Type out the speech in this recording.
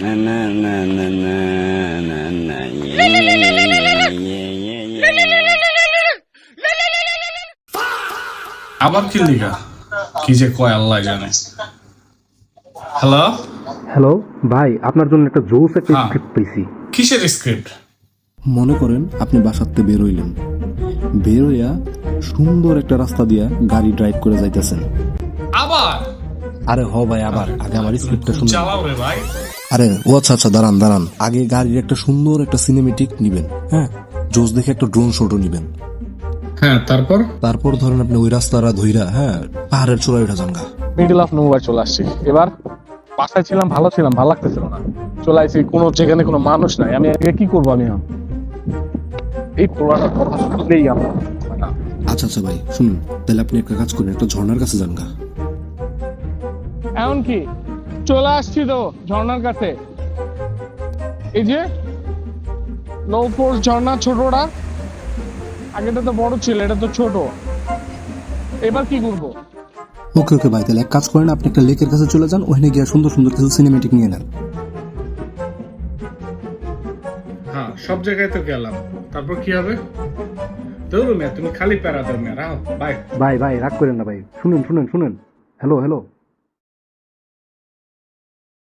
না না না না না না আবার কি লিখা কি যে কয় আল্লাহ জানে। হ্যালো হ্যালো ভাই, আপনার জন্য একটা জোস একটা হ্যাঁ। স্ক্রিপ্ট পেয়েছি। কিসের স্ক্রিপ্ট? মনে করেন আপনি বাসাতে বের হইলেন, বের হইয়া সুন্দর একটা রাস্তা দিয়া গাড়ি ড্রাইভ করে যাইতেছেন। আবার আরে হ ভাই, আবার আগে আমার স্ক্রিপ্টটা শুনুন। চালাও রে ভাই। আরে ও আচ্ছা আচ্ছা, দাঁড়ান দাঁড়ান, আগে গাড়ির একটা সুন্দর একটা সিনেমেটিক নিবেন। হ্যাঁ, জোস দেখে একটা ড্রোন শটও নিবেন। হ্যাঁ, তারপর ধরেন আপনি ওই রাস্তাটা ধইরা পাহাড়ের চূড়ায় উঠা যান গা। মিডল অফ নোওয়্যার চলে আসছি। এবার বাসায় ছিলাম, ভালো লাগতেছিল না, চলে আসছি কোনো যেখানে কোনো মানুষ নাই। আমি আগে কি করবো? আমি এখন এই পুরাটা কথা শুনলেই আমার আচ্ছা আচ্ছা ভাই শুনুন, তাহলে আপনি একটা কাজ করেন, একটা ঝর্ণার কাছে যান গা। এমন কি চলে আসছি তো ঝর্ণার কাছে। এই যে লো ফোর্স ঝর্ণা, ছোটটা, আগেটা তো বড় ছিল, এটা তো ছোট। এবার কি করবো? ওকে ওকে ভাই, তাহলে এক কাজ করেন, আপনি একটা লেকের কাছে চলে যান, ওখানে গিয়ে সুন্দর সুন্দর কিছু সিনেমেটিক নিয়ে নেন। হ্যাঁ, সব জায়গায় তো গেলাম, তারপর কি হবে? দৌড়ো মিয়া, তুমি খালি প্যারা দাও মিয়া। রাও বাই। ভাই ভাই রাগ করেন না ভাই, শুনুন শুনুন শুনুন। Hello hello